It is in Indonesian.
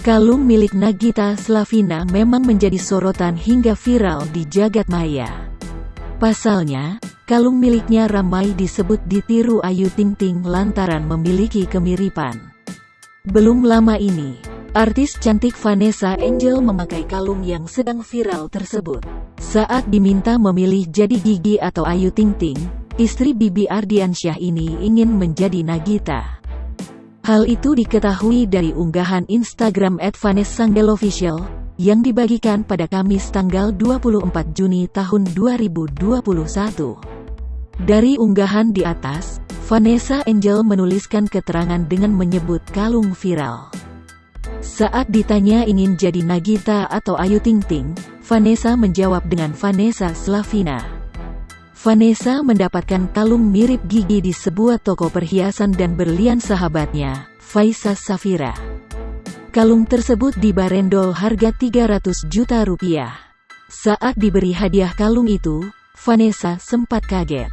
Kalung milik Nagita Slavina memang menjadi sorotan hingga viral di jagat maya. Pasalnya, kalung miliknya ramai disebut ditiru Ayu Ting Ting lantaran memiliki kemiripan. Belum lama ini, artis cantik Vanessa Angel memakai kalung yang sedang viral tersebut. Saat diminta memilih jadi Gigi atau Ayu Ting Ting, istri Bibi Ardiansyah ini ingin menjadi Nagita. Hal itu diketahui dari unggahan Instagram @vanessaangelofficial yang dibagikan pada Kamis tanggal 24 Juni tahun 2021. Dari unggahan di atas, Vanessa Angel menuliskan keterangan dengan menyebut kalung viral. Saat ditanya ingin jadi Nagita atau Ayu Ting Ting, Vanessa menjawab dengan Vanessa Slavina. Vanessa mendapatkan kalung mirip Gigi di sebuah toko perhiasan dan berlian sahabatnya, Faiza Safira. Kalung tersebut dibarendol harga 300 juta rupiah. Saat diberi hadiah kalung itu, Vanessa sempat kaget.